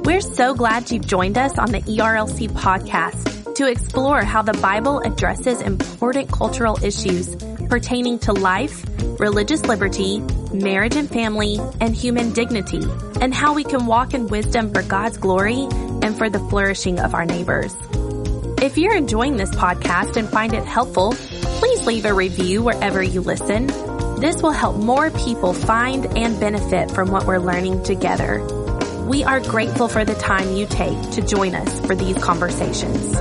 We're so glad you've joined us on the ERLC podcast to explore how the Bible addresses important cultural issues pertaining to life, religious liberty, marriage and family, and human dignity, and how we can walk in wisdom for God's glory and for the flourishing of our neighbors. If you're enjoying this podcast and find it helpful, please leave a review wherever you listen. This will help more people find and benefit from what we're learning together. We are grateful for the time you take to join us for these conversations.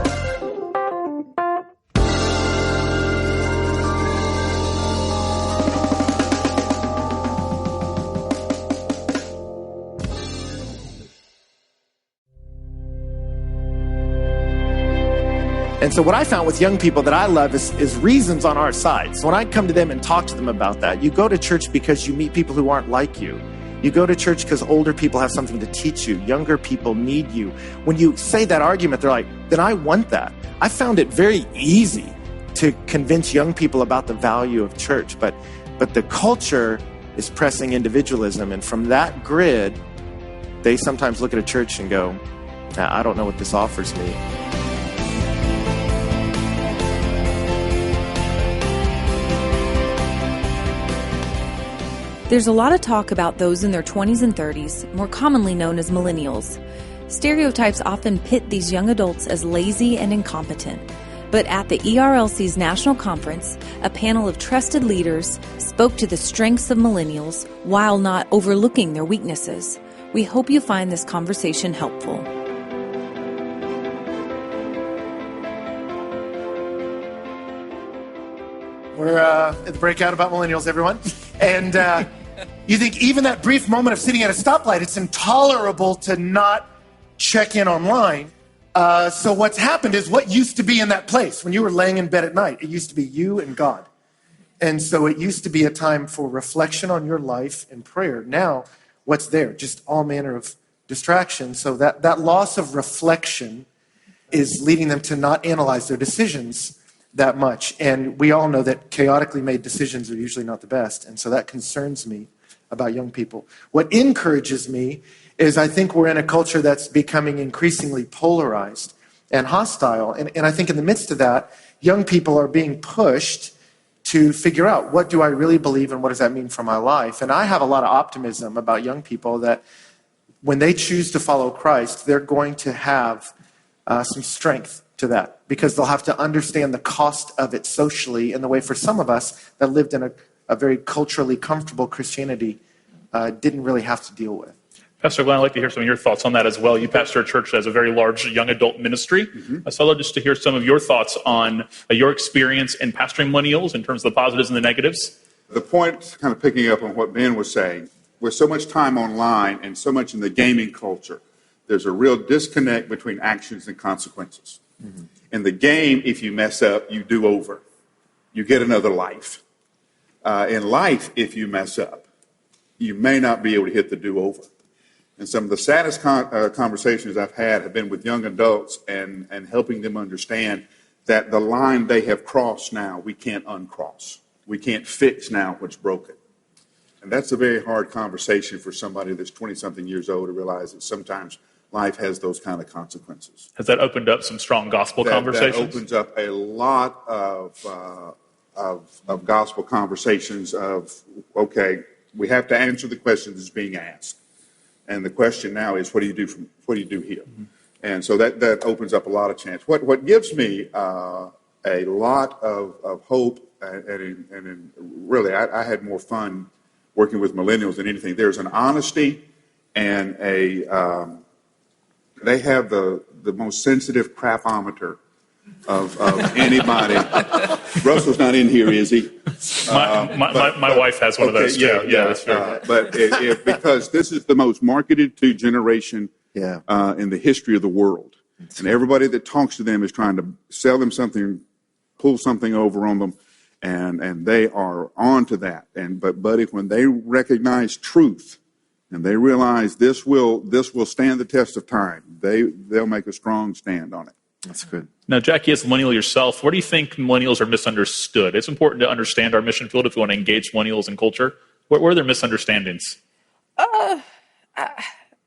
And so what I found with young people that I love is reasons on our side. So when I come to them and talk to them about that, you go to church because you meet people who aren't like you. You go to church because older people have something to teach you. Younger people need you. When you say that argument, they're like, then I want that. I found it very easy to convince young people about the value of church. But the culture is pressing individualism. And from that grid, they sometimes look at a church and go, I don't know what this offers me. There's a lot of talk about those in their 20s and 30s, more commonly known as millennials. Stereotypes often pit these young adults as lazy and incompetent. But at the ERLC's national conference, a panel of trusted leaders spoke to the strengths of millennials while not overlooking their weaknesses. We hope you find this conversation helpful. We're at the breakout about millennials, everyone. And you think even that brief moment of sitting at a stoplight, it's intolerable to not check in online. So what's happened is what used to be in that place when you were laying in bed at night, it used to be you and God. And so it used to be a time for reflection on your life and prayer. Now, what's there? Just all manner of distractions. So that loss of reflection is leading them to not analyze their decisions that much. And we all know that chaotically made decisions are usually not the best. And so that concerns me about young people. What encourages me is I think we're in a culture that's becoming increasingly polarized and hostile. And I think in the midst of that, young people are being pushed to figure out, what do I really believe and what does that mean for my life? And I have a lot of optimism about young people that when they choose to follow Christ, they're going to have some strength to that, because they'll have to understand the cost of it socially in the way for some of us that lived in a very culturally comfortable Christianity didn't really have to deal with. Pastor Glenn, I'd like to hear some of your thoughts on that as well. You pastor a church that has a very large young adult ministry. Mm-hmm. So I'd love just to hear some of your thoughts on your experience in pastoring millennials in terms of the positives and the negatives. The point, kind of picking up on what Ben was saying, with so much time online and so much in the gaming culture, there's a real disconnect between actions and consequences. Mm-hmm. In the game, if you mess up, you do over. You get another life. In life, if you mess up, you may not be able to hit the do-over. And some of the saddest conversations I've had have been with young adults and helping them understand that the line they have crossed now, we can't uncross. We can't fix now what's broken. And that's a very hard conversation for somebody that's 20-something years old to realize that sometimes life has those kind of consequences. Has that opened up some strong gospel conversations? That opens up a lot of gospel conversations of, okay, we have to answer the question that's being asked. And the question now is, what do you do here? Mm-hmm. And so that opens up a lot of chance. What gives me a lot of hope, and really, I had more fun working with millennials than anything. There's an honesty and they have the most sensitive crapometer of anybody. Russell's not in here, is he? My wife has one of those too. Yeah, that's fair. But because this is the most marketed to generation in the history of the world. And everybody that talks to them is trying to sell them something, pull something over on them, and they are on to that. But buddy, when they recognize truth and they realize this will stand the test of time, they'll make a strong stand on it. That's good. Now, Jackie, as a millennial yourself, where do you think millennials are misunderstood? It's important to understand our mission field if we want to engage millennials in culture. Where were there misunderstandings?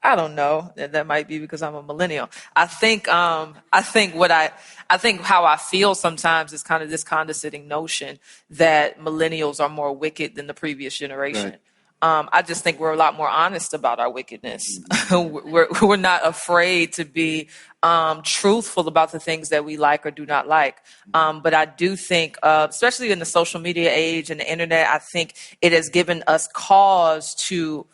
I don't know. That might be because I'm a millennial. I think how I feel sometimes is kind of this condescending notion that millennials are more wicked than the previous generation. Right. I just think we're a lot more honest about our wickedness. We're not afraid to be truthful about the things that we like or do not like. But I do think, especially in the social media age and the internet, I think it has given us cause to,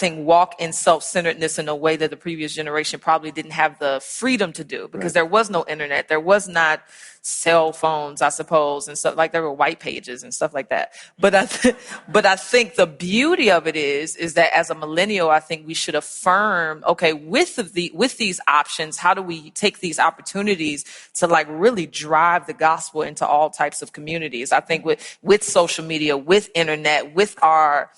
walk in self-centeredness in a way that the previous generation probably didn't have the freedom to do, because there was no internet. There was not cell phones, I suppose, and stuff like there were white pages and stuff like that. But I think the beauty of it is that as a millennial, I think we should affirm, okay, with these options, how do we take these opportunities to like really drive the gospel into all types of communities? I think with social media, with internet, with our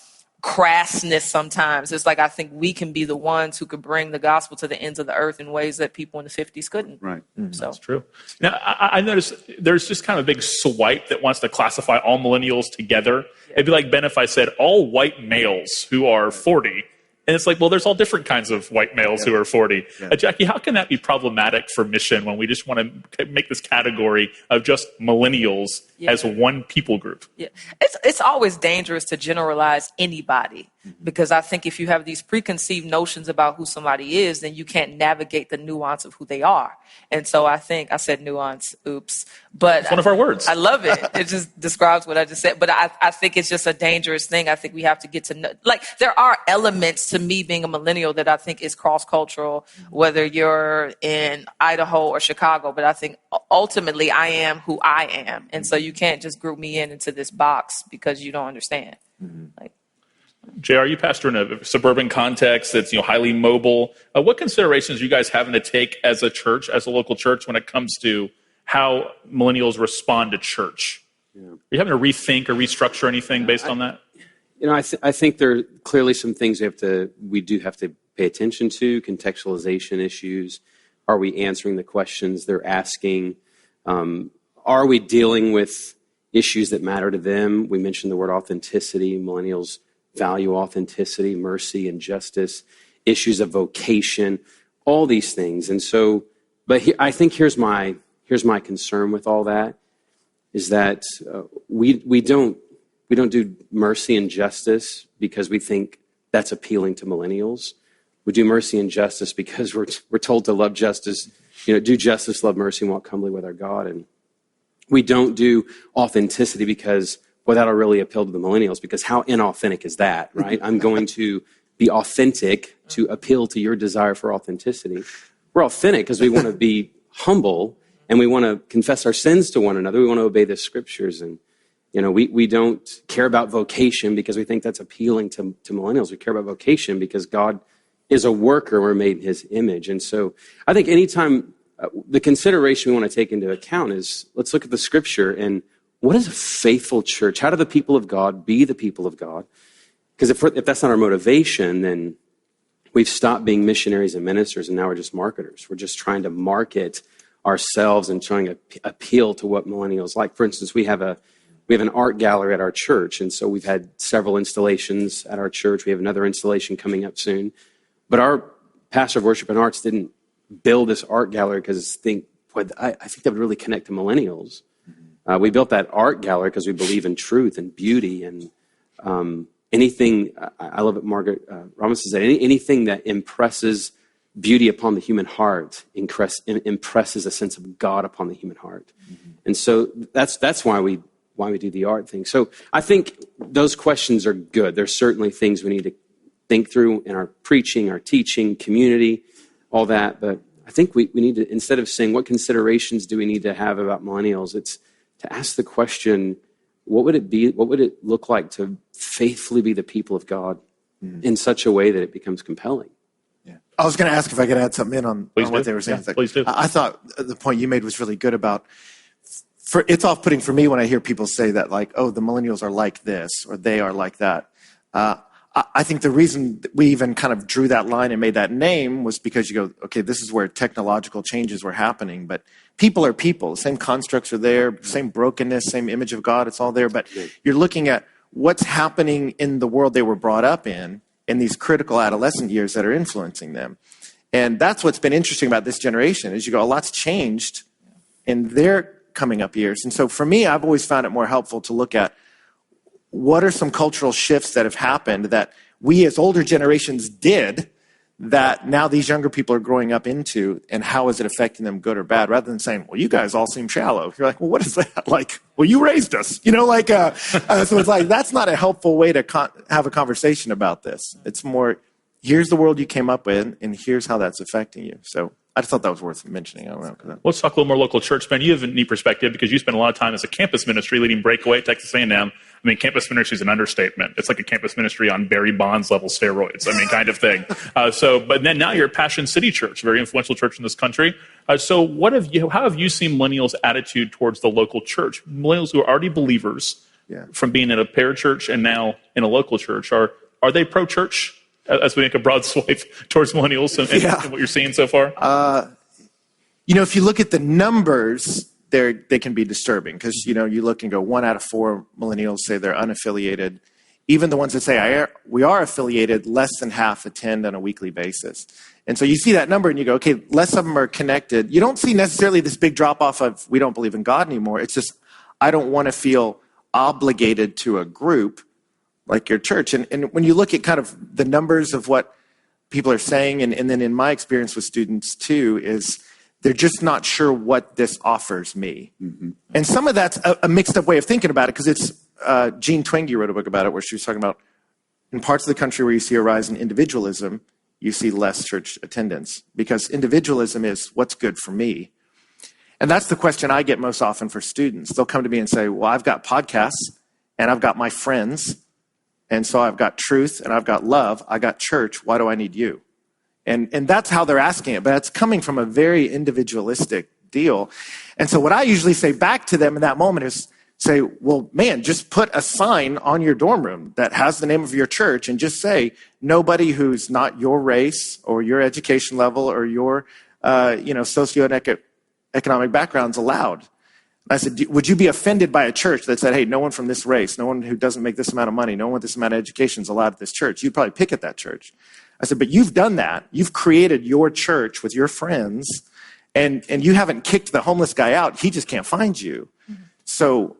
crassness sometimes, it's like I think we can be the ones who could bring the gospel to the ends of the earth in ways that people in the 50s couldn't. Right. So that's true. Now, I noticed there's just kind of a big swipe that wants to classify all millennials together. Yeah. It'd be like, Ben, if I said all white males who are 40, and it's like, well, there's all different kinds of white males who are 40. Yeah. Jackie, how can that be problematic for mission when we just want to make this category of just millennials as one people group? Yeah, it's always dangerous to generalize anybody, because I think if you have these preconceived notions about who somebody is, then you can't navigate the nuance of who they are. And so I think I said nuance, oops, but it's one of our words. I love it. It just describes what I just said. But I think it's just a dangerous thing. I think we have to get to know, like, there are elements to me being a millennial that I think is cross-cultural, whether you're in Idaho or Chicago, but I think ultimately I am who I am. And so you can't just group me into this box because you don't understand. Like, JR, you pastor in a suburban context that's highly mobile. What considerations are you guys having to take as a church, as a local church, when it comes to how millennials respond to church? Yeah. Are you having to rethink or restructure anything based on that? I think there are clearly some things we do have to pay attention to. Contextualization issues. Are we answering the questions they're asking? Are we dealing with issues that matter to them? We mentioned the word authenticity. Millennials value authenticity, mercy, and justice, issues of vocation, all these things. And so, I think here's my concern with all that, is that we don't do mercy and justice because we think that's appealing to millennials. We do mercy and justice because we're told to love justice, do justice, love mercy, and walk humbly with our God. And we don't do authenticity because, well, that'll really appeal to the millennials, because how inauthentic is that, right? I'm going to be authentic to appeal to your desire for authenticity. We're authentic because we want to be humble and we want to confess our sins to one another. We want to obey the scriptures. And, we don't care about vocation because we think that's appealing to millennials. We care about vocation because God is a worker. We're made in his image. And so I think anytime the consideration we want to take into account is, let's look at the scripture and what is a faithful church? How do the people of God be the people of God? Because if that's not our motivation, then we've stopped being missionaries and ministers, and now we're just marketers. We're just trying to market ourselves and trying to appeal to what millennials like. For instance, we have an art gallery at our church, and so we've had several installations at our church. We have another installation coming up soon. But our pastor of worship and arts didn't build this art gallery because I think that would really connect to millennials. We built that art gallery because we believe in truth and beauty and anything. I love it, Margaret Robinson said, anything that impresses beauty upon the human heart impresses a sense of God upon the human heart. And so that's why we do the art thing. So I think those questions are good. There's certainly things we need to think through in our preaching, our teaching, community, all that. But I think we need to, instead of saying what considerations do we need to have about millennials, it's to ask the question, what would it look like to faithfully be the people of God in such a way that it becomes compelling? Yeah. I was going to ask if I could add something in on what they were saying. Yeah, please do. I thought the point you made was really good about, it's off-putting for me when I hear people say that, like, oh, the millennials are like this or they are like that. I think the reason we even kind of drew that line and made that name was because you go, okay, this is where technological changes were happening, but people are people. The same constructs are there, same brokenness, same image of God, it's all there. But you're looking at what's happening in the world they were brought up in these critical adolescent years that are influencing them. And that's what's been interesting about this generation is you go, a lot's changed in their coming up years. And so for me, I've always found it more helpful to look at what are some cultural shifts that have happened that we as older generations did that now these younger people are growing up into, and how is it affecting them, good or bad, rather than saying, well, you guys all seem shallow. You're like, well, what is that? Like, well, you raised us, so it's like, that's not a helpful way to have a conversation about this. It's more, here's the world you came up with, and here's how that's affecting you. So I just thought that was worth mentioning. I don't know. Let's talk a little more local church. Ben, you have a neat perspective because you spend a lot of time as a campus ministry leading Breakaway at Texas A&M. I mean, campus ministry is an understatement. It's like a campus ministry on Barry Bonds level steroids. I mean, kind of thing. But then now you're at Passion City Church, a very influential church in this country. So how have you seen millennials' attitude towards the local church? Millennials who are already believers from being in a parachurch and now in a local church, are they pro-church as we make a broad swipe towards millennials and what you're seeing so far? If you look at the numbers, they can be disturbing because, you look and go, 1 out of 4 millennials say they're unaffiliated. Even the ones that say we are affiliated, less than half attend on a weekly basis. And so you see that number and you go, okay, less of them are connected. You don't see necessarily this big drop off of we don't believe in God anymore. It's just, I don't want to feel obligated to a group like your church. And when you look at kind of the numbers of what people are saying, and then in my experience with students too, is they're just not sure what this offers me. Mm-hmm. And some of that's a mixed up way of thinking about it, because it's Jean Twenge wrote a book about it where she was talking about in parts of the country where you see a rise in individualism, you see less church attendance, because individualism is what's good for me. And that's the question I get most often for students. They'll come to me and say, well, I've got podcasts and I've got my friends, and so I've got truth and I've got love, I got church, why do I need you? And that's how they're asking it, but it's coming from a very individualistic deal. And so what I usually say back to them in that moment is say, well, man, just put a sign on your dorm room that has the name of your church and just say, nobody who's not your race or your education level or your socioeconomic background's allowed. I said, would you be offended by a church that said, hey, no one from this race, no one who doesn't make this amount of money, no one with this amount of education is allowed at this church? You'd probably pick at that church. I said, but you've done that. You've created your church with your friends, and you haven't kicked the homeless guy out. He just can't find you. Mm-hmm. So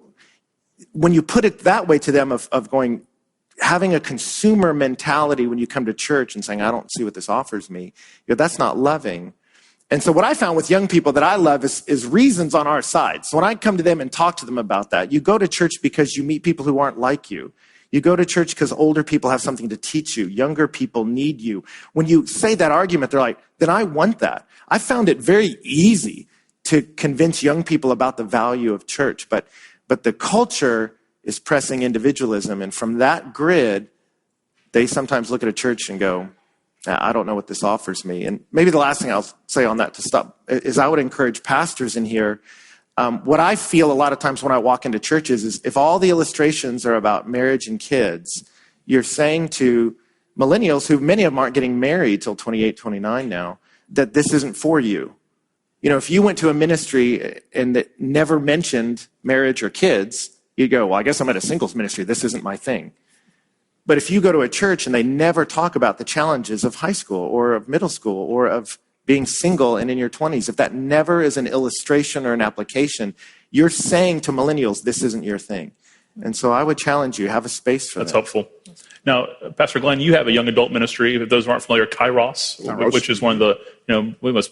when you put it that way to them of having a consumer mentality when you come to church and saying, I don't see what this offers me, that's not loving. And so what I found with young people that I love is reasons on our side. So when I come to them and talk to them about that, you go to church because you meet people who aren't like you. You go to church because older people have something to teach you. Younger people need you. When you say that argument, they're like, then I want that. I found it very easy to convince young people about the value of church. But the culture is pressing individualism. And from that grid, they sometimes look at a church and go, I don't know what this offers me. And maybe the last thing I'll say on that to stop is I would encourage pastors in here. What I feel a lot of times when I walk into churches is if all the illustrations are about marriage and kids, you're saying to millennials, who many of them aren't getting married till 28, 29 now, that this isn't for you. If you went to a ministry and that never mentioned marriage or kids, you'd go, well, I guess I'm at a singles ministry. This isn't my thing. But if you go to a church and they never talk about the challenges of high school or of middle school or of being single and in your 20s, if that never is an illustration or an application, you're saying to millennials, this isn't your thing. And so I would challenge you, have a space for that. That's helpful. Now, Pastor Glenn, you have a young adult ministry. If those who aren't familiar, Kairos, which is one of the most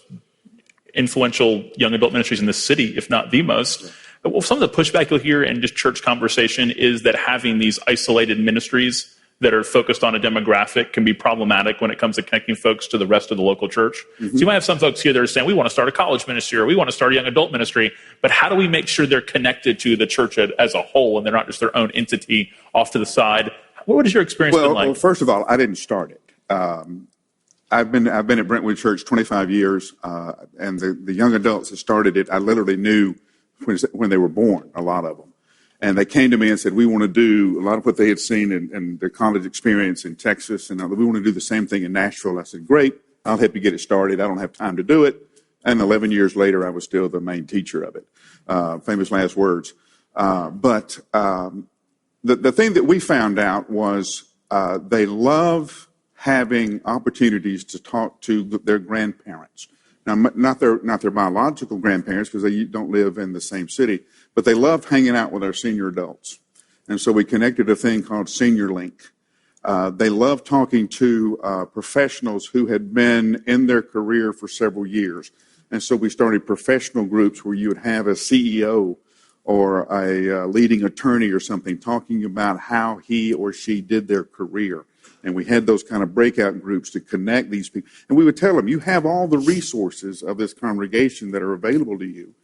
influential young adult ministries in the city, if not the most. Well, some of the pushback you'll hear in just church conversation is that having these isolated ministries that are focused on a demographic can be problematic when it comes to connecting folks to the rest of the local church. Mm-hmm. So you might have some folks here that are saying, we want to start a college ministry or we want to start a young adult ministry, but how do we make sure they're connected to the church as a whole and they're not just their own entity off to the side? What has your experience been like? Well, first of all, I didn't start it. I've been at Brentwood Church 25 years, and the young adults that started it, I literally knew when they were born, a lot of them. And they came to me and said, we want to do a lot of what they had seen in their college experience in Texas, and we want to do the same thing in Nashville. I said, great, I'll help you get it started. I don't have time to do it. And 11 years later, I was still the main teacher of it. Famous last words. But the thing that we found out was they love having opportunities to talk to their grandparents. Now, not their biological grandparents, because they don't live in the same city, but they love hanging out with our senior adults. And so we connected a thing called Senior Link. They love talking to professionals who had been in their career for several years. And so we started professional groups where you would have a CEO or a leading attorney or something talking about how he or she did their career. And we had those kind of breakout groups to connect these people. And we would tell them, you have all the resources of this congregation that are available to you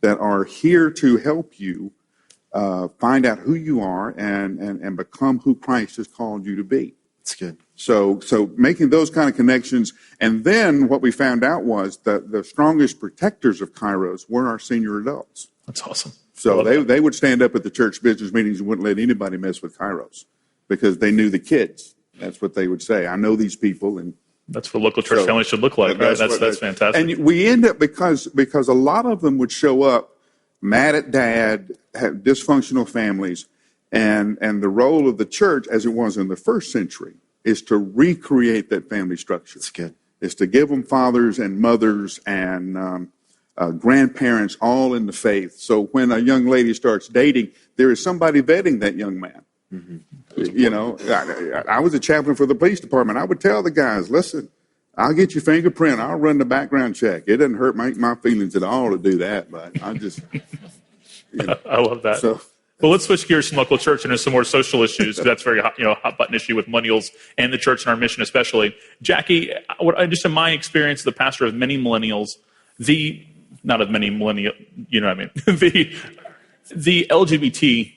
that are here to help you find out who you are and become who Christ has called you to be. That's good. So making those kind of connections. And then what we found out was that the strongest protectors of Kairos were our senior adults. That's awesome. So they would stand up at the church business meetings and wouldn't let anybody mess with Kairos because they knew the kids. That's what they would say. I know these people. And that's what local church families should look like, right? That's fantastic. And we end up, because a lot of them would show up mad at dad, have dysfunctional families, and the role of the church, as it was in the first century, is to recreate that family structure. That's good. Is to give them fathers and mothers and grandparents all in the faith. So when a young lady starts dating, there is somebody vetting that young man. Mm-hmm. You know, I was a chaplain for the police department. I would tell the guys, listen, I'll get your fingerprint. I'll run the background check. It doesn't hurt my feelings at all to do that, but I just, you know. I love that. So, well, let's switch gears from local church into some more social issues. That's very hot button issue with millennials and the church and our mission especially. Jackie, just in my experience, the pastor of many millennials, not of many millennial, you know what I mean, the LGBT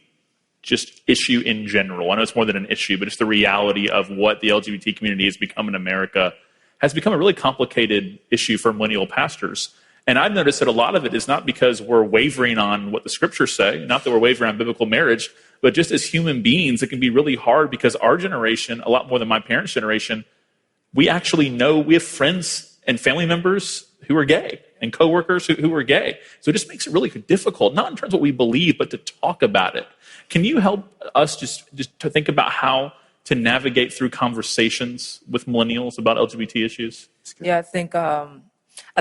just issue in general. I know it's more than an issue, but it's the reality of what the LGBT community has become in America has become a really complicated issue for millennial pastors. And I've noticed that a lot of it is not because we're wavering on what the scriptures say, not that we're wavering on biblical marriage, but just as human beings, it can be really hard because our generation, a lot more than my parents' generation, we actually know we have friends and family members who are gay and coworkers who are gay. So it just makes it really difficult, not in terms of what we believe, but to talk about it. Can you help us just to think about how to navigate through conversations with millennials about LGBT issues? Yeah, I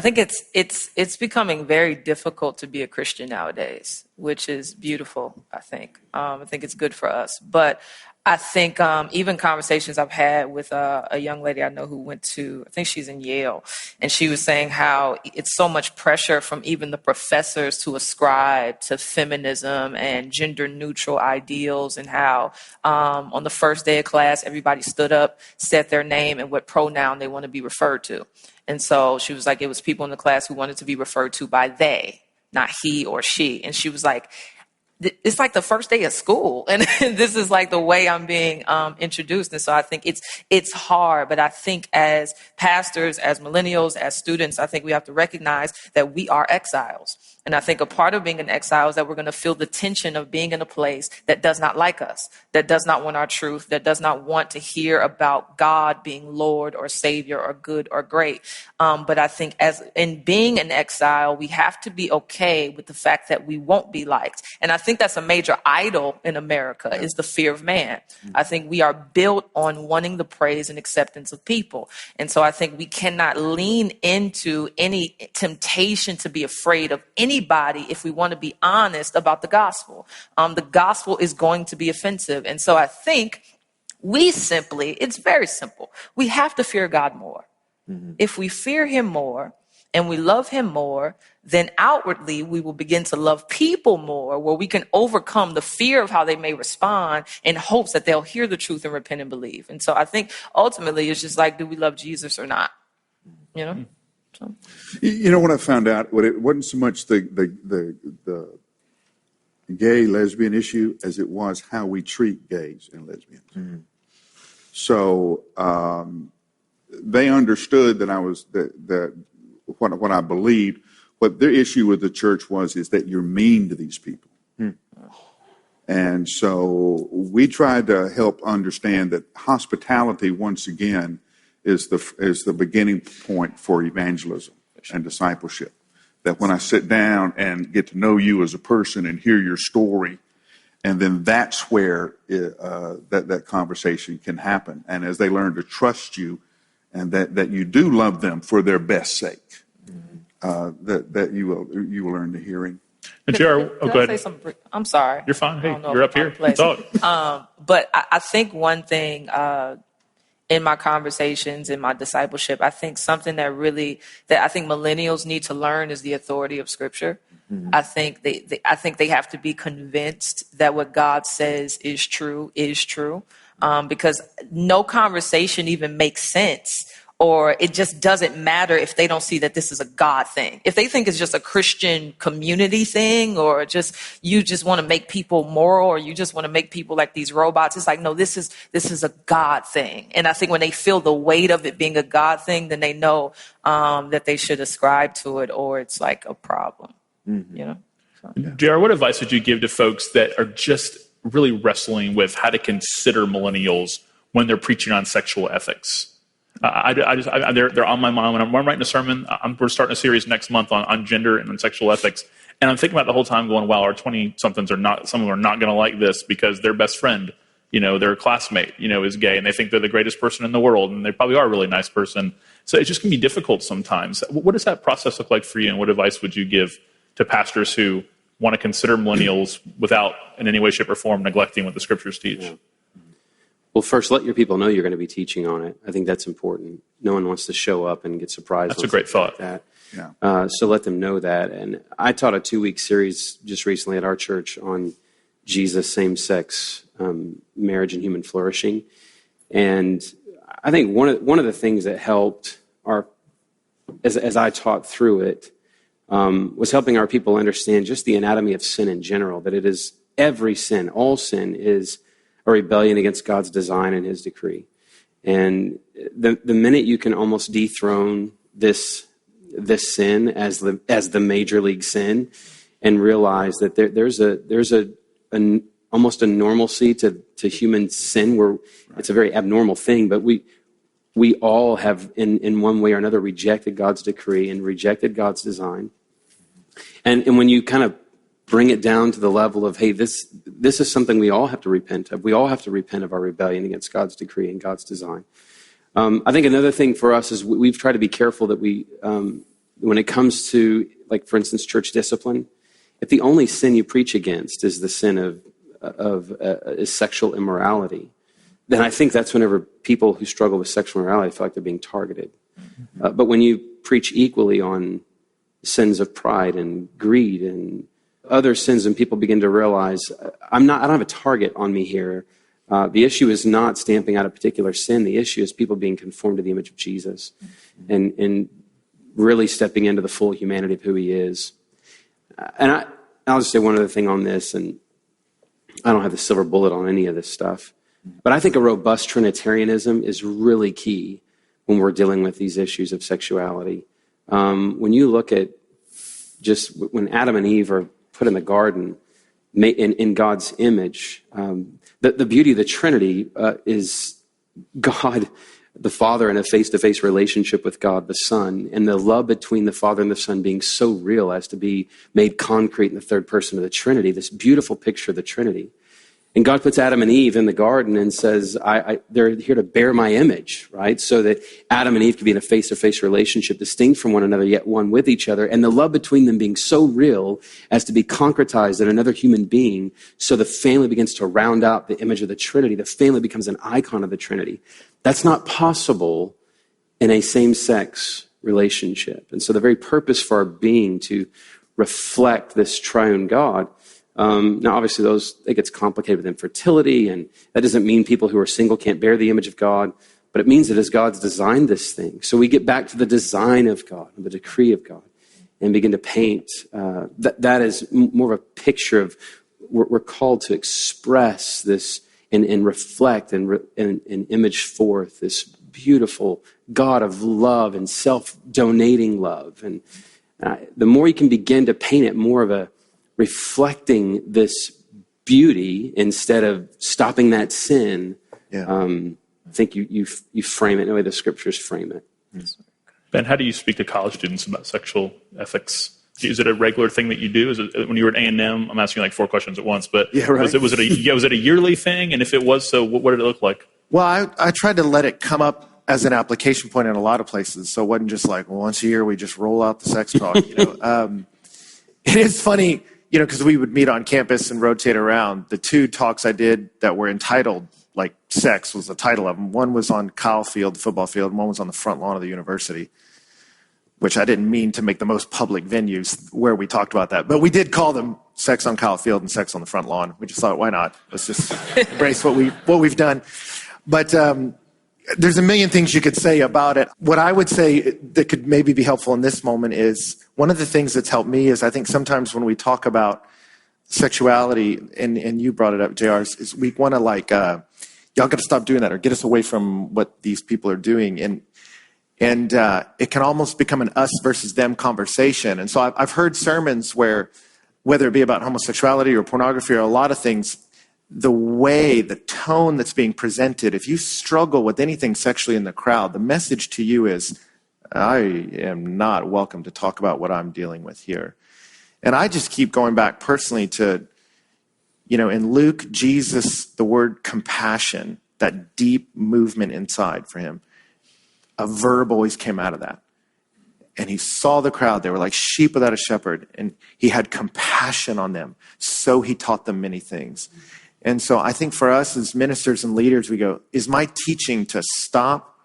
think it's becoming very difficult to be a Christian nowadays, which is beautiful. I think it's good for us, but I think even conversations I've had with a young lady I know who went to, I think she's in Yale, and she was saying how it's so much pressure from even the professors to ascribe to feminism and gender neutral ideals, and how on the first day of class, everybody stood up, said their name and what pronoun they want to be referred to. And so she was like, it was people in the class who wanted to be referred to by they, not he or she. And she was like, it's like the first day of school, and this is like the way I'm being introduced. And so I think it's hard, but I think as pastors, as millennials, as students, I think we have to recognize that we are exiles. And I think a part of being an exile is that we're going to feel the tension of being in a place that does not like us, that does not want our truth, that does not want to hear about God being Lord or Savior or good or great. But I think as in being an exile, we have to be okay with the fact that we won't be liked. And I think that's a major idol in America is the fear of man. I think we are built on wanting the praise and acceptance of people. And so I think we cannot lean into any temptation to be afraid of anybody if we want to be honest about the gospel. The gospel is going to be offensive. And so I think it's very simple. We have to fear God more. Mm-hmm. If we fear him more and we love him more, then outwardly we will begin to love people more, where we can overcome the fear of how they may respond in hopes that they'll hear the truth and repent and believe. And so I think ultimately it's just like, do we love Jesus or not? You know? So. You know what I found out? It wasn't so much the gay lesbian issue as it was how we treat gays and lesbians. Mm-hmm. So they understood that what I believed. What their issue with the church is that you're mean to these people. Hmm. And so we tried to help understand that hospitality, once again, is the beginning point for evangelism and discipleship. That when I sit down and get to know you as a person and hear your story, And then that's where that conversation can happen. And as they learn to trust you and that you do love them for their best sake, that you will learn the hearing. Can go I ahead. say something? I'm sorry. You're fine. I Hey, don't know you're if up here. I'm placed. Talk. But I think one thing in my conversations, in my discipleship, I think something that I think millennials need to learn is the authority of Scripture. Mm-hmm. I think they have to be convinced that what God says is true, because no conversation even makes sense. Or it just doesn't matter if they don't see that this is a God thing. If they think it's just a Christian community thing, or you just want to make people moral, or you just want to make people like these robots, it's like, no, this is a God thing. And I think when they feel the weight of it being a God thing, then they know that they should ascribe to it, or it's like a problem. Mm-hmm. You know. So. JR, what advice would you give to folks that are just really wrestling with how to consider millennials when they're preaching on sexual ethics? They're on my mind when I'm writing a sermon. We're starting a series next month on gender and on sexual ethics, and I'm thinking about the whole time going, "Wow, our 20-somethings some of them are not going to like this because their best friend, their classmate, is gay, and they think they're the greatest person in the world, and they probably are a really nice person." So it's just going to be difficult sometimes. What does that process look like for you, and what advice would you give to pastors who want to consider millennials without, in any way, shape, or form, neglecting what the Scriptures teach? Yeah. Well, first, let your people know you're going to be teaching on it. I think that's important. No one wants to show up and get surprised. That's a great thought. Like that. Yeah. So let them know that. And I taught a 2-week series just recently at our church on Jesus, same-sex marriage and human flourishing. And I think one of the things that helped as I taught through it, was helping our people understand just the anatomy of sin in general, that it is every sin, all sin is a rebellion against God's design and his decree. And the minute you can almost dethrone this sin as the major league sin and realize that there's almost a normalcy to human sin where it's a very abnormal thing, but we all have in one way or another rejected God's decree and rejected God's design. And when you kind of bring it down to the level of, hey, this is something we all have to repent of. We all have to repent of our rebellion against God's decree and God's design. I think another thing for us is we've tried to be careful that we, when it comes to, like, for instance, church discipline, if the only sin you preach against is the sin of sexual immorality, then I think that's whenever people who struggle with sexual immorality feel like they're being targeted. But when you preach equally on sins of pride and greed and other sins, and people begin to realize, I don't have a target on me here. The issue is not stamping out a particular sin. The issue is people being conformed to the image of Jesus and really stepping into the full humanity of who he is. And I'll just say one other thing on this, and I don't have the silver bullet on any of this stuff, but I think a robust Trinitarianism is really key when we're dealing with these issues of sexuality. When you look at just when Adam and Eve are put in the garden in God's image, the beauty of the Trinity is God the Father in a face-to-face relationship with God the Son, and the love between the Father and the Son being so real as to be made concrete in the third person of the Trinity, this beautiful picture of the Trinity. And God puts Adam and Eve in the garden and says, they're here to bear my image, right? So that Adam and Eve can be in a face-to-face relationship, distinct from one another, yet one with each other. And the love between them being so real as to be concretized in another human being. So the family begins to round out the image of the Trinity. The family becomes an icon of the Trinity. That's not possible in a same-sex relationship. And so the very purpose for our being to reflect this triune God. Now, obviously, it gets complicated with infertility, and that doesn't mean people who are single can't bear the image of God, but it means that as God's designed this thing. So we get back to the design of God, and the decree of God, and begin to paint. That is more of a picture of, we're called to express this and reflect and image forth this beautiful God of love and self-donating love. And the more you can begin to paint it more of a reflecting this beauty instead of stopping that sin, I think you frame it in the way the scriptures frame it. Ben, how do you speak to college students about sexual ethics Is it a regular thing that you do? Is it when you were at A&M? I'm asking like 4 questions at once, but Yeah, right. was it a yearly thing? And if it was so, what did it look like? Well, I tried to let it come up as an application point in a lot of places. So it wasn't just like, well, once a year we just roll out the sex talk. It is funny, because we would meet on campus and rotate around. The 2 talks I did that were entitled, like sex was the title of them. One was on Kyle Field, the football field, and one was on the front lawn of the university, which I didn't mean to make the most public venues where we talked about that. But we did call them Sex on Kyle Field and Sex on the Front Lawn. We just thought, why not? Let's just embrace what we've done. But there's a million things you could say about it. What I would say that could maybe be helpful in this moment is one of the things that's helped me is I think sometimes when we talk about sexuality, and you brought it up, JR, is we want to y'all got to stop doing that or get us away from what these people are doing. And it can almost become an us versus them conversation. And so I've heard sermons where, whether it be about homosexuality or pornography or a lot of things, the tone that's being presented, if you struggle with anything sexually in the crowd, the message to you is, I am not welcome to talk about what I'm dealing with here. And I just keep going back personally to, in Luke, Jesus, the word compassion, that deep movement inside for him, a verb always came out of that. And he saw the crowd. They were like sheep without a shepherd. And he had compassion on them. So he taught them many things. And so I think for us as ministers and leaders, we go, is my teaching to stop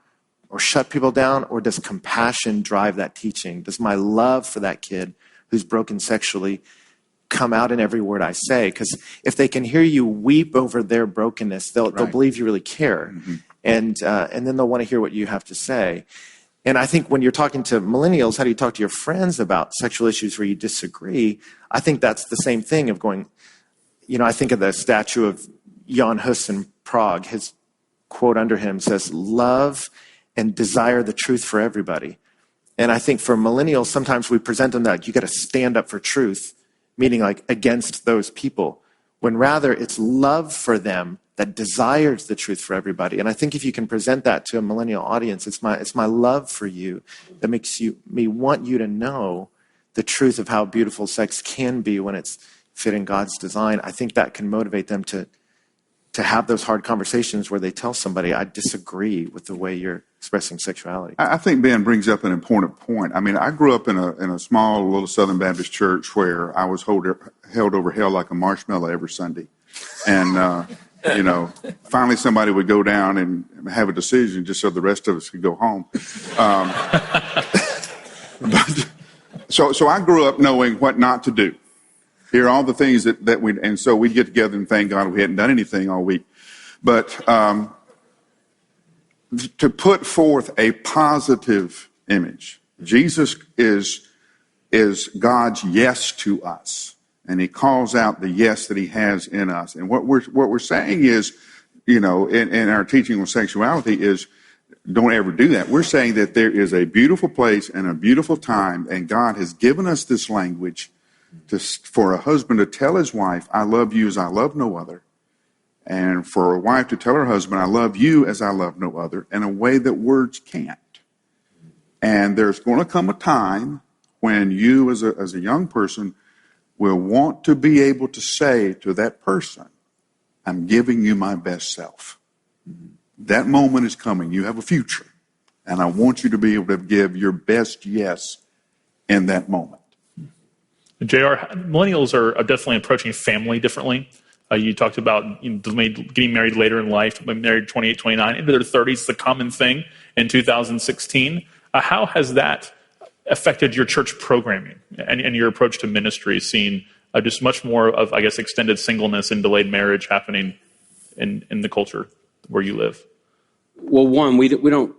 or shut people down? Or does compassion drive that teaching? Does my love for that kid who's broken sexually come out in every word I say? Because if they can hear you weep over their brokenness, they'll believe you really care. Mm-hmm. And then they'll want to hear what you have to say. And I think when you're talking to millennials, how do you talk to your friends about sexual issues where you disagree? I think that's the same thing of going, I think of the statue of Jan Hus in Prague. His quote under him says, love and desire the truth for everybody. And I think for millennials, sometimes we present them that you got to stand up for truth, meaning like against those people, when rather it's love for them that desires the truth for everybody. And I think if you can present that to a millennial audience, it's my love for you that makes me want you to know the truth of how beautiful sex can be when it's fit in God's design. I think that can motivate them to have those hard conversations where they tell somebody, I disagree with the way you're expressing sexuality. I think Ben brings up an important point. I mean, I grew up in a small little Southern Baptist church where I was held over hell like a marshmallow every Sunday. And, finally somebody would go down and have a decision just so the rest of us could go home. So I grew up knowing what not to do. Here are all the things that and so we'd get together and thank God we hadn't done anything all week. But to put forth a positive image, Jesus is God's yes to us. And he calls out the yes that he has in us. And what we're saying is, in our teaching on sexuality is, don't ever do that. We're saying that there is a beautiful place and a beautiful time, and God has given us this language for a husband to tell his wife, I love you as I love no other. And for a wife to tell her husband, I love you as I love no other, in a way that words can't. And there's going to come a time when you as a young person will want to be able to say to that person, I'm giving you my best self. That moment is coming. You have a future. And I want you to be able to give your best yes in that moment. JR, millennials are definitely approaching family differently. You talked about getting married later in life, married 28, 29, into their 30s is a common thing in 2016. How has that affected your church programming and your approach to ministry, seeing just much more of, I guess, extended singleness and delayed marriage happening in the culture where you live? Well, one, we don't.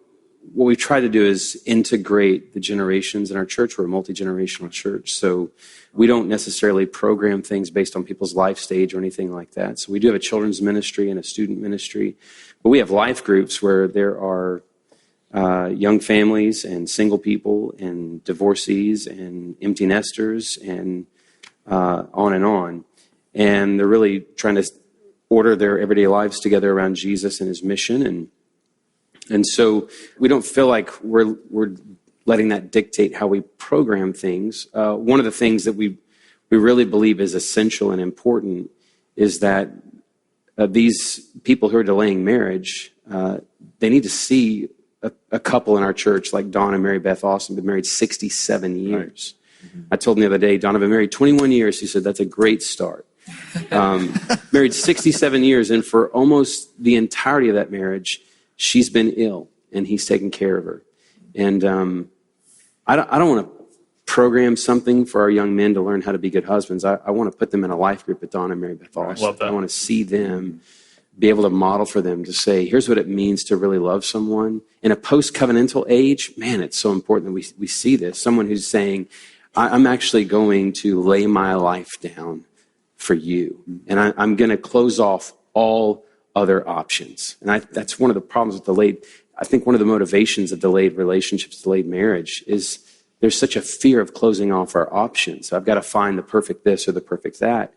What we try to do is integrate the generations in our church. We're a multi-generational church, so we don't necessarily program things based on people's life stage or anything like that. So we do have a children's ministry and a student ministry, but we have life groups where there are young families and single people and divorcees and empty nesters and on and on. And they're really trying to order their everyday lives together around Jesus and his mission. And so we don't feel like we're letting that dictate how we program things. One of the things that we really believe is essential and important is that these people who are delaying marriage, they need to see a couple in our church like Don and Mary Beth Austin, been married 67 years. Right. Mm-hmm. I told him the other day, Don, I've been married 21 years. He said, that's a great start. Married 67 years, and for almost the entirety of that marriage, she's been ill, and he's taken care of her. And I don't want to program something for our young men to learn how to be good husbands. I want to put them in a life group with Don and Mary Beth Austin. I want to see them, be able to model for them to say, here's what it means to really love someone. In a post-covenantal age, man, it's so important that we see this. Someone who's saying, I'm actually going to lay my life down for you. And I'm going to close off all other options. And that's one of the problems with I think one of the motivations of delayed relationships, delayed marriage, is there's such a fear of closing off our options. So I've got to find the perfect this or the perfect that.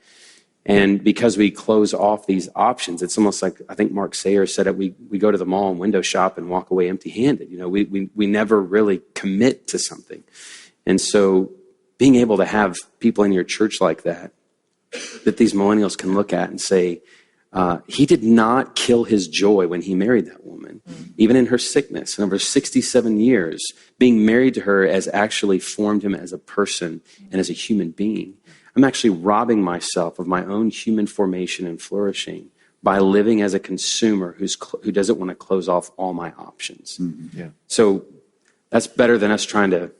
And because we close off these options, it's almost like, I think Mark Sayer said it, we go to the mall and window shop and walk away empty-handed. We never really commit to something. And so being able to have people in your church like that these millennials can look at and say, he did not kill his joy when he married that woman, even in her sickness. And over 67 years, being married to her has actually formed him as a person and as a human being. I'm actually robbing myself of my own human formation and flourishing by living as a consumer who doesn't want to close off all my options. Mm-hmm. Yeah. So that's better than us trying to.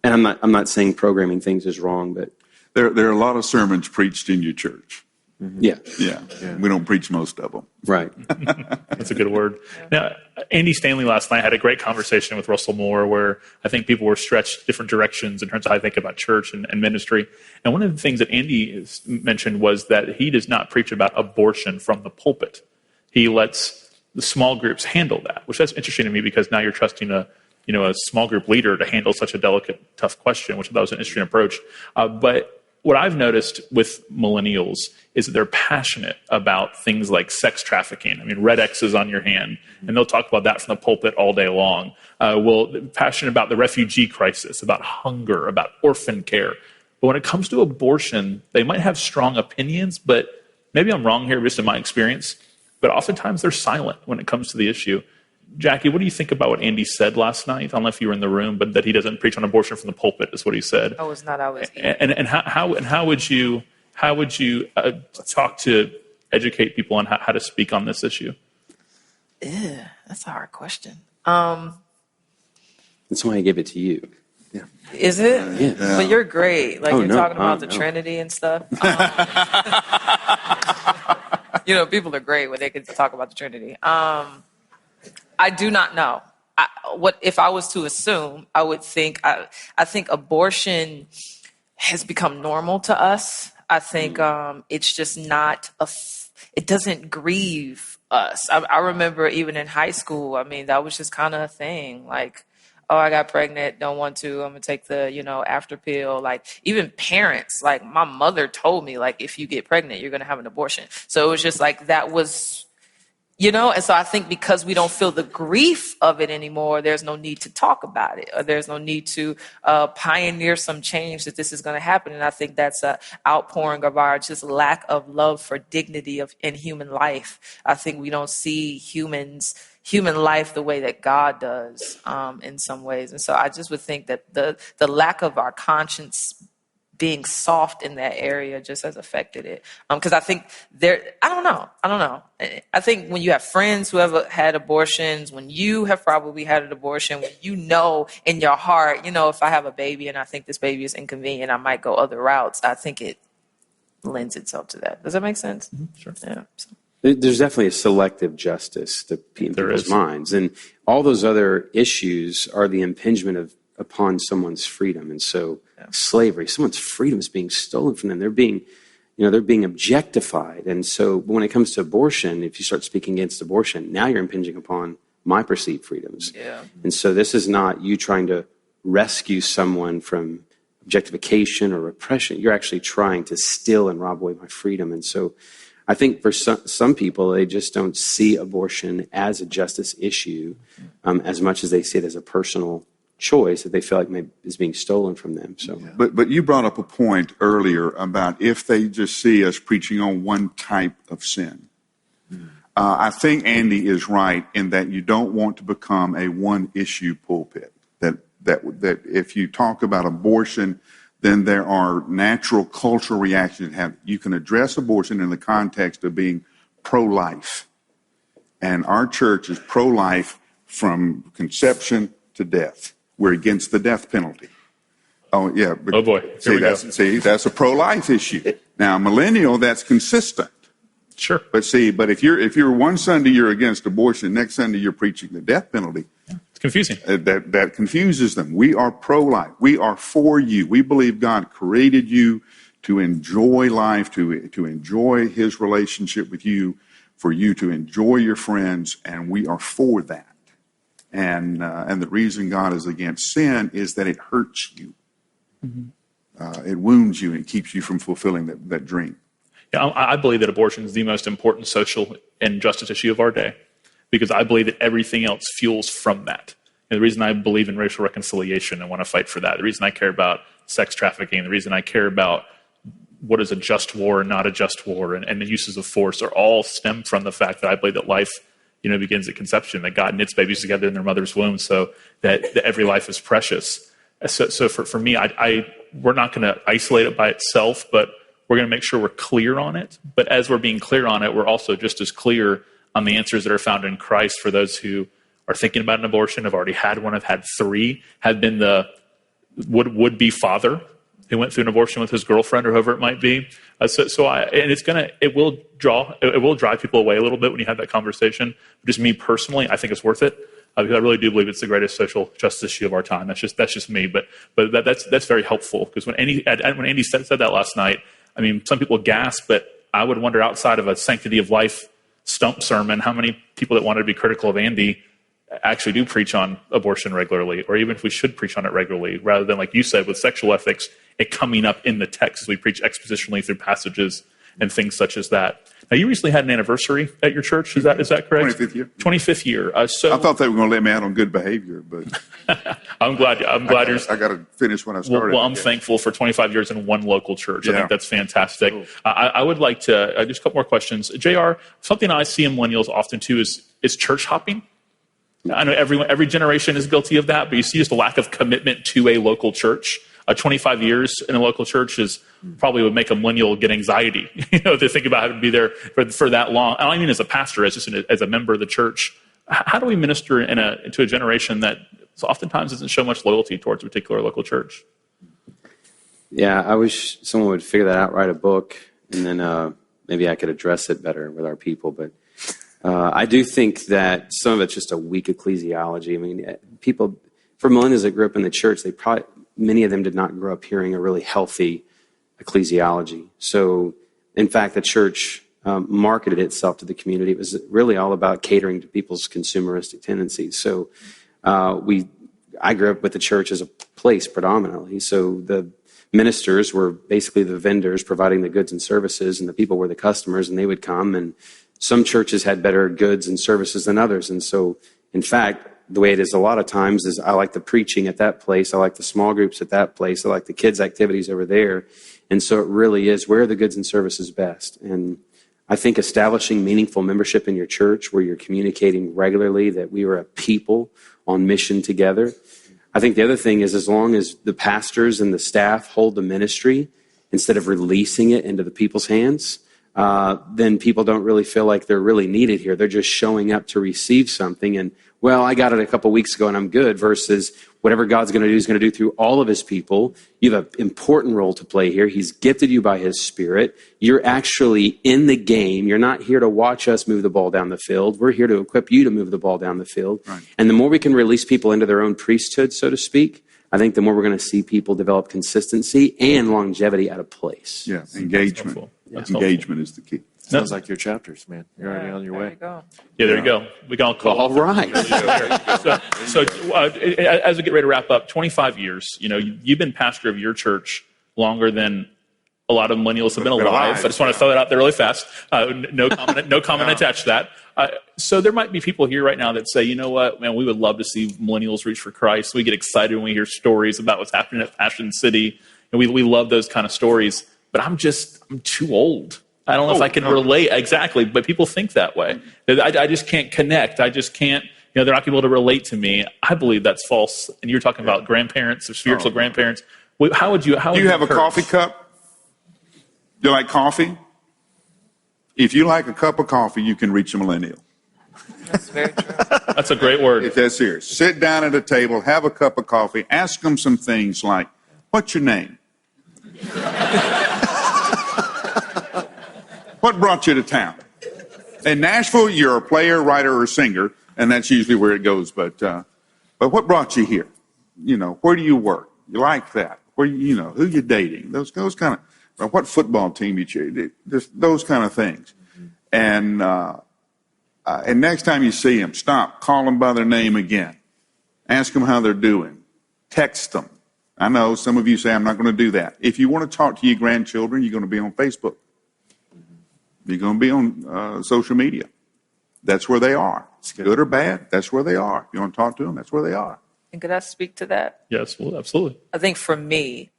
And I'm not saying programming things is wrong, but there are a lot of sermons preached in your church. Mm-hmm. Yeah. Yeah. We don't preach most of them. Right. That's a good word. Now, Andy Stanley last night had a great conversation with Russell Moore where I think people were stretched different directions in terms of how they think about church and ministry. And one of the things that Andy mentioned was that he does not preach about abortion from the pulpit. He lets the small groups handle that, which that's interesting to me because now you're trusting a small group leader to handle such a delicate, tough question, which I thought was an interesting approach. But what I've noticed with millennials is that they're passionate about things like sex trafficking. I mean, red X's on your hand, and they'll talk about that from the pulpit all day long. Passionate about the refugee crisis, about hunger, about orphan care. But when it comes to abortion, they might have strong opinions, but maybe I'm wrong here, just in my experience, but oftentimes they're silent when it comes to the issue. Jackie, what do you think about what Andy said last night? I don't know if you were in the room, but that he doesn't preach on abortion from the pulpit is what he said. I was not. I was. And how would you talk to educate people on how to speak on this issue? Yeah, that's a hard question. That's why I gave it to you. Yeah. Is it? Yeah. But you're great. Like you're talking about the Trinity and stuff. People are great when they can talk about the Trinity. I do not know. If I was to assume, I would think, I think abortion has become normal to us. I think it's just not, it doesn't grieve us. I remember even in high school, I mean, that was just kind of a thing. Like, oh, I got pregnant, don't want to, I'm going to take the, after pill. Like, even parents, like my mother told me, like, if you get pregnant, you're going to have an abortion. So it was just like, that was... and so I think because we don't feel the grief of it anymore, there's no need to talk about it, or there's no need to pioneer some change that this is going to happen. And I think that's an outpouring of our just lack of love for dignity in human life. I think we don't see human life the way that God does in some ways. And so I just would think that the lack of our conscience being soft in that area just has affected it. Because I think I don't know. I think when you have friends who have had abortions, when you have probably had an abortion, when in your heart, if I have a baby and I think this baby is inconvenient, I might go other routes. I think it lends itself to that. Does that make sense? Mm-hmm. Sure. Yeah. So. There's definitely a selective justice in people's minds. And all those other issues are the impingement upon someone's freedom. And so slavery, someone's freedom is being stolen from them. They're being objectified. And so when it comes to abortion, if you start speaking against abortion, now you're impinging upon my perceived freedoms. Yeah. And so this is not you trying to rescue someone from objectification or repression. You're actually trying to steal and rob away my freedom. And so I think for some people, they just don't see abortion as a justice issue as much as they see it as a personal choice that they feel like is being stolen from them. So, But you brought up a point earlier about if they just see us preaching on one type of sin. I think Andy is right in that you don't want to become a one-issue pulpit. That if you talk about abortion, then there are natural cultural reactions. You can address abortion in the context of being pro-life. And our church is pro-life from conception to death. We're against the death penalty. Oh, yeah. But oh, boy. That's a pro-life issue. Now, millennial, that's consistent. Sure. But if you're one Sunday you're against abortion, next Sunday you're preaching the death penalty. Yeah, it's confusing. That confuses them. We are pro-life. We are for you. We believe God created you to enjoy life, to enjoy his relationship with you, for you to enjoy your friends, and we are for that. And the reason God is against sin is that it hurts you. It wounds you and keeps you from fulfilling that dream. Yeah, I believe that abortion is the most important social and justice issue of our day because I believe that everything else fuels from that. And the reason I believe in racial reconciliation and want to fight for that, the reason I care about sex trafficking, the reason I care about what is a just war and not a just war and the uses of force are all stem from the fact that I believe that life begins at conception, that God knits babies together in their mother's womb so that every life is precious. So for me, we're not going to isolate it by itself, but we're going to make sure we're clear on it. But as we're being clear on it, we're also just as clear on the answers that are found in Christ for those who are thinking about an abortion, have already had one, have had 3, have been the would-be father who went through an abortion with his girlfriend or whoever it might be. It will drive people away a little bit when you have that conversation. But just me personally, I think it's worth it. Because I really do believe it's the greatest social justice issue of our time. That's just me. But that's very helpful because when Andy said that last night, I mean, some people gasp, but I would wonder outside of a sanctity of life stump sermon, how many people that wanted to be critical of Andy actually do preach on abortion regularly, or even if we should preach on it regularly, rather than, like you said, with sexual ethics, it coming up in the text as we preach expositionally through passages and things such as that. Now, you recently had an anniversary at your church. Is that correct? 25th year. 25th year. So I thought they were going to let me out on good behavior, but I'm glad you're. I got to finish when I started. Well, I'm thankful for 25 years in one local church. I think that's fantastic. Cool. I would like to just a couple more questions. JR, something I see in millennials often too is church hopping. I know every generation is guilty of that, but you see just a lack of commitment to a local church. 25 years in a local church probably would make a millennial get anxiety, to think about having to be there for that long. I don't mean as a pastor, as a member of the church. How do we minister to a generation that oftentimes doesn't show much loyalty towards a particular local church? Yeah, I wish someone would figure that out, write a book, and then maybe I could address it better with our people. But I do think that some of it's just a weak ecclesiology. I mean, for millennials that grew up in the church, many of them did not grow up hearing a really healthy ecclesiology. So, in fact, the church marketed itself to the community. It was really all about catering to people's consumeristic tendencies. So, I grew up with the church as a place predominantly. So, the ministers were basically the vendors providing the goods and services, and the people were the customers, and they would come. And some churches had better goods and services than others. And so, in fact, the way it is a lot of times is I like the preaching at that place. I like the small groups at that place. I like the kids' activities over there. And so it really is, where are the goods and services best? And I think establishing meaningful membership in your church where you're communicating regularly that we are a people on mission together. I think the other thing is, as long as the pastors and the staff hold the ministry instead of releasing it into the people's hands, then people don't really feel like they're really needed here. They're just showing up to receive something and, well, I got it a couple weeks ago and I'm good, versus whatever God's going to do, he's going to do through all of his people. You have an important role to play here. He's gifted you by his Spirit. You're actually in the game. You're not here to watch us move the ball down the field. We're here to equip you to move the ball down the field. Right. And the more we can release people into their own priesthood, so to speak, I think the more we're going to see people develop consistency and longevity at a place. Yeah, engagement. Engagement is the key. Sounds like your chapters, man. You're already on your way. There you go. We can all call. All right. So as we get ready to wrap up, 25 years. You've been pastor of your church longer than a lot of millennials have been alive. I just want to throw that out there really fast. No comment attached to that. So there might be people here right now that say, you know what, man, we would love to see millennials reach for Christ. We get excited when we hear stories about what's happening at Passion City, and we love those kind of stories. But I'm too old. I don't know if I can relate. Exactly, but people think that way. I just can't connect. I just can't, they're not going to be able to relate to me. I believe that's false. And you're talking about grandparents or spiritual grandparents. How would you have a coffee cup? Do you like coffee? If you like a cup of coffee, you can reach a millennial. That's very true. That's a great word. If that's serious. Sit down at a table, have a cup of coffee, ask them some things like, what's your name? What brought you to town? In Nashville, you're a player, writer, or singer, and that's usually where it goes. But what brought you here? Where do you work? You like that? Who you dating? Those kind of, what football team you cheer? Just those kind of things. And next time you see them, stop, call them by their name again. Ask them how they're doing. Text them. I know some of you say, I'm not going to do that. If you want to talk to your grandchildren, you're going to be on Facebook. You're going to be on social media. That's where they are. Good or bad, that's where they are. If you want to talk to them, that's where they are. And could I speak to that? Yes, well, absolutely. I think for me,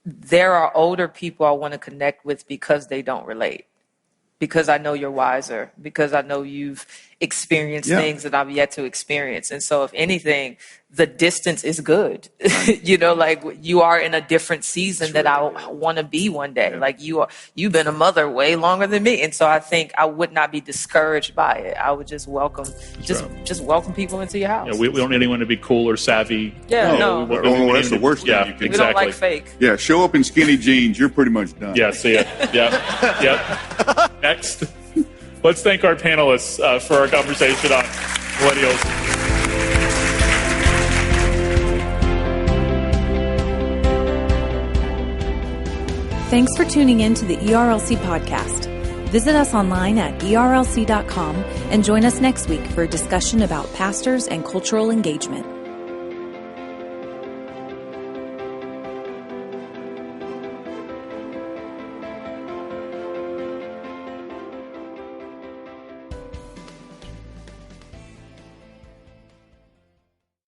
there are older people I want to connect with because they don't relate. Because I know you're wiser. Because I know you've experienced things that I've yet to experience. And so if anything, the distance is good. Like you are in a different season that I want to be one day. Yeah. Like you've been a mother way longer than me. And so I think I would not be discouraged by it. I would just welcome welcome people into your house. Yeah, we don't need anyone to be cool or savvy. Yeah, no. That's the worst thing you can do. We don't like fake. Yeah, show up in skinny jeans, you're pretty much done. Yeah, see ya. Yep. Next. Let's thank our panelists for our conversation on millennials. Thanks for tuning in to the ERLC podcast. Visit us online at erlc.com and join us next week for a discussion about pastors and cultural engagement.